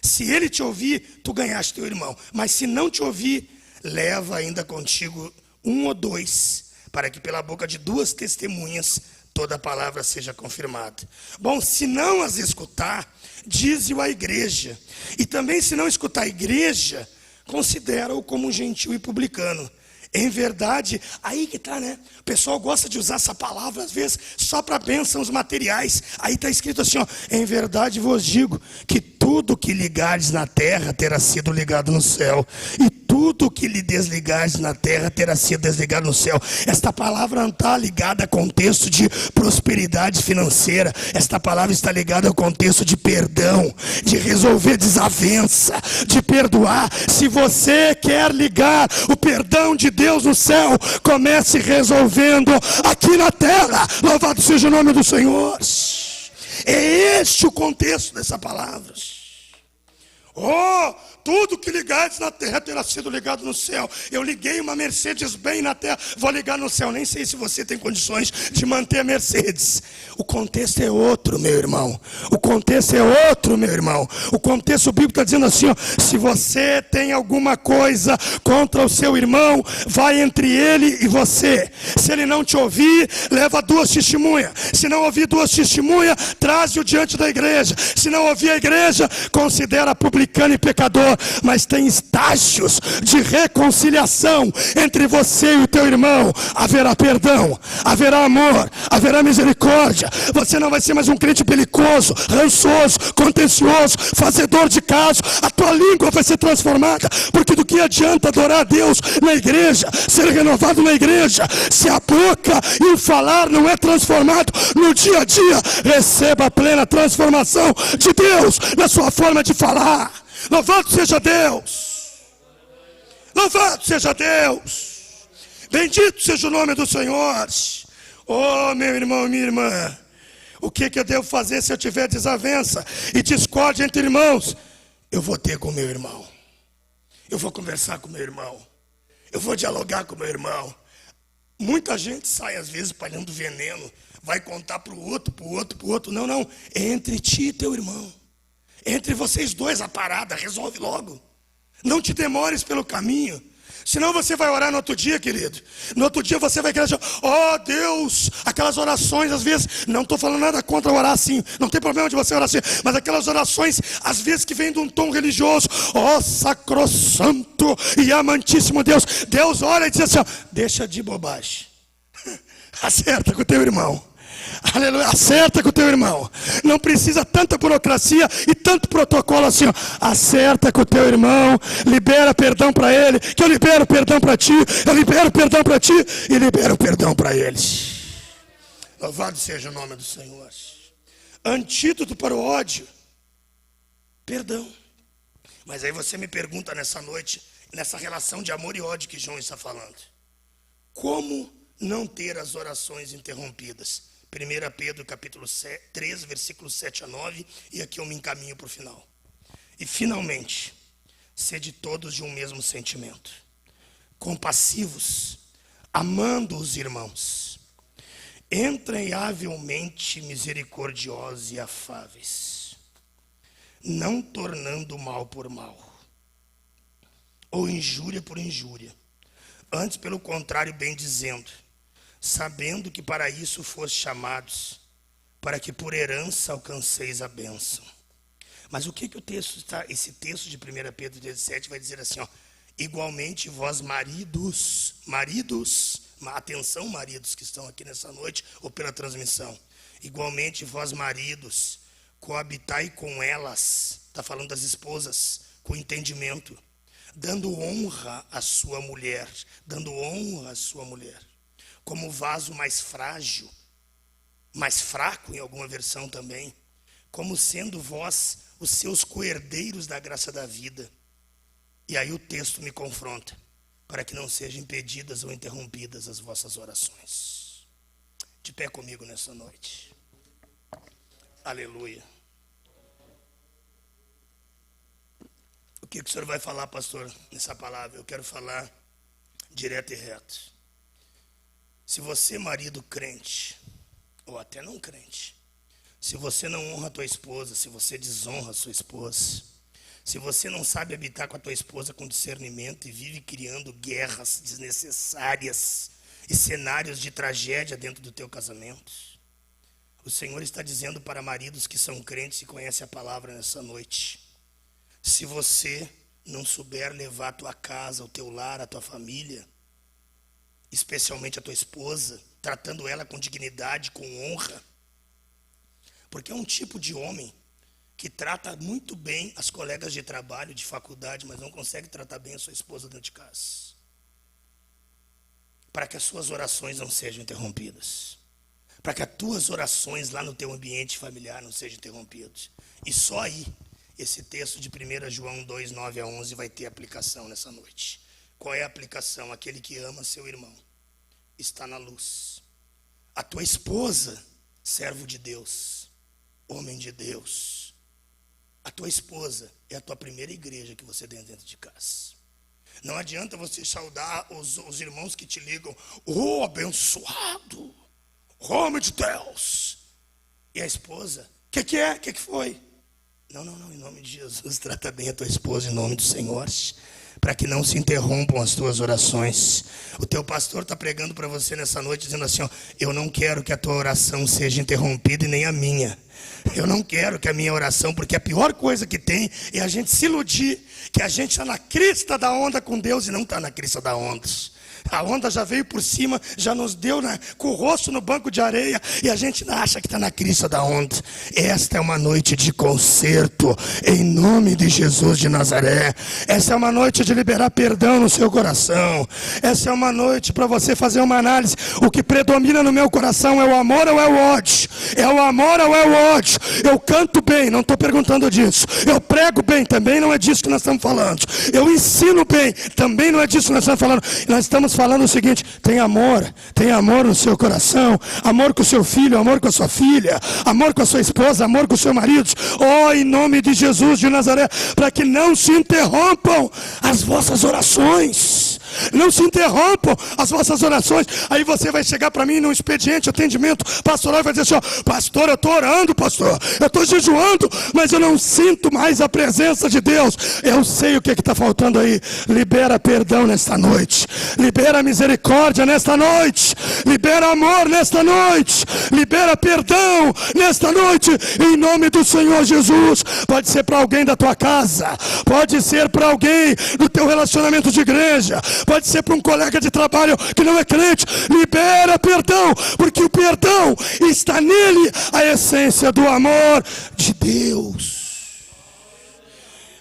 se ele te ouvir, tu ganhaste teu irmão. Mas se não te ouvir, leva ainda contigo 1 ou 2, para que pela boca de 2 testemunhas toda a palavra seja confirmada. Bom, se não as escutar, dize-o à igreja. E também se não escutar a igreja, considera-o como um gentil e publicano. Em verdade, aí que está, né? O pessoal gosta de usar essa palavra, às vezes, só para bênçãos materiais. Aí está escrito assim, ó, em verdade vos digo que tudo que ligardes na terra terá sido ligado no céu. E tudo que lhe desligardes na terra terá sido desligado no céu. Esta palavra não está ligada a contexto de prosperidade financeira. Esta palavra está ligada ao contexto de perdão, de resolver desavença, de perdoar. Se você quer ligar o perdão de Deus no céu, comece resolvendo aqui na terra. Louvado seja o nome do Senhor. É este o contexto dessa palavra. Oh, tudo que ligares na terra terá sido ligado no céu. Eu liguei uma Mercedes bem na terra, vou ligar no céu. Nem sei se você tem condições de manter a Mercedes. O contexto é outro, meu irmão. O contexto é outro, meu irmão. O contexto bíblico está dizendo assim, ó, se você tem alguma coisa contra o seu irmão, vai entre ele e você. Se ele não te ouvir, leva 2 testemunhas. Se não ouvir 2 testemunhas, traze-o diante da igreja. Se não ouvir a igreja, considera publicano e pecador. Mas tem estágios de reconciliação entre você e o teu irmão. Haverá perdão, haverá amor, haverá misericórdia. Você não vai ser mais um crente belicoso, rançoso, contencioso, fazedor de caso. A tua língua vai ser transformada. Porque do que adianta adorar a Deus na igreja, ser renovado na igreja, se a boca e o falar não é transformado no dia a dia? Receba a plena transformação de Deus na sua forma de falar. Louvado seja Deus. Louvado seja Deus. Bendito seja o nome do Senhor. Oh, meu irmão e minha irmã, o que eu devo fazer se eu tiver desavença e discórdia entre irmãos? Eu vou ter com o meu irmão. Eu vou conversar com o meu irmão. Eu vou dialogar com o meu irmão. Muita gente sai às vezes espalhando veneno, vai contar para o outro. Não, é entre ti e teu irmão. Entre vocês dois a parada, resolve logo. Não te demores pelo caminho. Senão você vai orar no outro dia, querido. No outro dia você vai querer dizer, oh Deus, aquelas orações às vezes, não estou falando nada contra orar assim, não tem problema de você orar assim, mas aquelas orações às vezes que vêm de um tom religioso, oh sacrossanto e amantíssimo Deus. Deus olha e diz assim, ó, deixa de bobagem. Acerta com o teu irmão. Aleluia. Acerta com o teu irmão. Não precisa tanta burocracia e tanto protocolo assim, ó. Acerta com o teu irmão, libera perdão para ele, que eu libero perdão para ti, eu libero perdão para ti e libero perdão para eles. Louvado seja o nome do Senhor. Antídoto para o ódio: perdão. Mas aí você me pergunta nessa noite, nessa relação de amor e ódio que João está falando, como não ter as orações interrompidas? 1 Pedro capítulo 3, versículos 7 a 9, e aqui eu me encaminho para o final. E finalmente, sede todos de um mesmo sentimento, compassivos, amando os irmãos, entravelmente misericordiosos e afáveis, não tornando mal por mal, ou injúria por injúria, antes pelo contrário bem dizendo, sabendo que para isso foste chamados, para que por herança alcanceis a bênção. Mas o que o texto está, esse texto de 1 Pedro 17 vai dizer assim, ó: igualmente vós maridos, atenção maridos que estão aqui nessa noite ou pela transmissão, igualmente vós maridos, coabitai com elas, está falando das esposas, com entendimento, dando honra à sua mulher, como vaso mais frágil, mais fraco em alguma versão também, como sendo vós os seus coerdeiros da graça da vida. E aí o texto me confronta, para que não sejam impedidas ou interrompidas as vossas orações. De pé comigo nessa noite. Aleluia. O que o senhor vai falar, pastor, nessa palavra? Eu quero falar direto e reto. Se você, marido crente, ou até não crente, se você não honra a tua esposa, se você desonra a sua esposa, se você não sabe habitar com a tua esposa com discernimento e vive criando guerras desnecessárias e cenários de tragédia dentro do teu casamento, o Senhor está dizendo para maridos que são crentes e conhecem a palavra nessa noite: se você não souber levar a tua casa, o teu lar, a tua família, especialmente a tua esposa, tratando ela com dignidade, com honra, porque é um tipo de homem que trata muito bem as colegas de trabalho, de faculdade, mas não consegue tratar bem a sua esposa dentro de casa, para que as suas orações não sejam interrompidas, para que as tuas orações lá no teu ambiente familiar não sejam interrompidas. E só aí, esse texto de 1 João 2, 9 a 11 vai ter aplicação nessa noite. Qual é a aplicação? Aquele que ama seu irmão está na luz. A tua esposa, servo de Deus, homem de Deus, a tua esposa é a tua primeira igreja que você tem dentro de casa. Não adianta você saudar os irmãos que te ligam: oh, abençoado, homem de Deus. E a esposa: o que é? O que foi? Não, em nome de Jesus, trata bem a tua esposa em nome do Senhor, para que não se interrompam as tuas orações. O teu pastor está pregando para você nessa noite, dizendo assim, ó: eu não quero que a tua oração seja interrompida e nem a minha. Eu não quero que a minha oração, porque a pior coisa que tem é a gente se iludir que a gente está na crista da onda com Deus e não está na crista da onda. A onda já veio por cima, já nos deu com o rosto no banco de areia, e a gente acha que está na crista da onda. Esta é uma noite de conserto, em nome de Jesus de Nazaré. Essa é uma noite de liberar perdão no seu coração. Essa é uma noite para você fazer uma análise. O que predomina no meu coração é o amor ou é o ódio? É o amor ou é o ódio? Eu canto bem, não estou perguntando disso. Eu prego bem, também não é disso que nós estamos falando. Eu ensino bem, também não é disso que nós estamos falando. Nós estamos falando o seguinte: tem amor no seu coração, amor com o seu filho, amor com a sua filha, amor com a sua esposa, amor com o seu marido. Oh, em nome de Jesus de Nazaré, para que não se interrompam as vossas orações. Não se interrompam as vossas orações. Aí você vai chegar para mim num expediente, atendimento pastoral, e vai dizer assim, ó: pastor, eu estou orando, pastor, eu estou jejuando, mas eu não sinto mais a presença de Deus. Eu sei o que está faltando aí. Libera perdão nesta noite, libera misericórdia nesta noite, libera amor nesta noite, libera perdão nesta noite, em nome do Senhor Jesus. Pode ser para alguém da tua casa, pode ser para alguém do teu relacionamento de igreja, pode ser para um colega de trabalho que não é crente. Libera perdão, porque o perdão está nele, a essência do amor de Deus.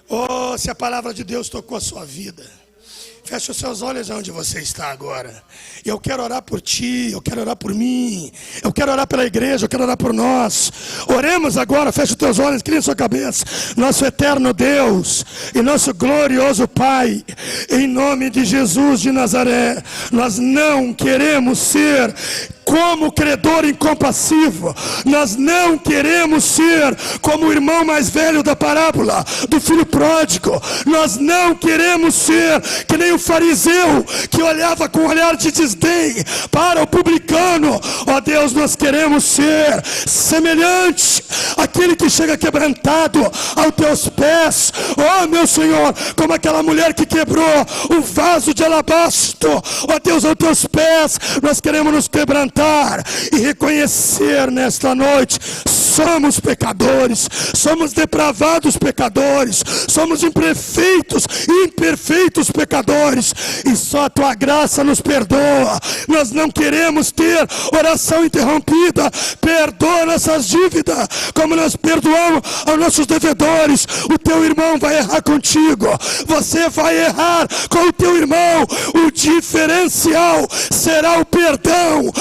Oh, se a palavra de Deus tocou a sua vida, feche os seus olhos onde você está agora. Eu quero orar por ti, eu quero orar por mim, eu quero orar pela igreja, eu quero orar por nós. Oremos agora, feche os teus olhos, incline sua cabeça. Nosso eterno Deus e nosso glorioso Pai, em nome de Jesus de Nazaré, nós não queremos ser como credor incompassivo, nós não queremos ser como o irmão mais velho da parábola do filho pródigo, nós não queremos ser que nem o fariseu que olhava com um olhar de desdém para o publicano. Ó Deus, nós queremos ser semelhante àquele que chega quebrantado aos teus pés, ó meu Senhor, como aquela mulher que quebrou um vaso de alabastro. Ó Deus, aos teus pés nós queremos nos quebrantar e reconhecer nesta noite: somos pecadores, somos depravados pecadores, somos imperfeitos pecadores, e só a tua graça nos perdoa. Nós não queremos ter oração interrompida. Perdoa nossas dívidas, como nós perdoamos aos nossos devedores. O teu irmão vai errar contigo, você vai errar com o teu irmão. O diferencial será o perdão.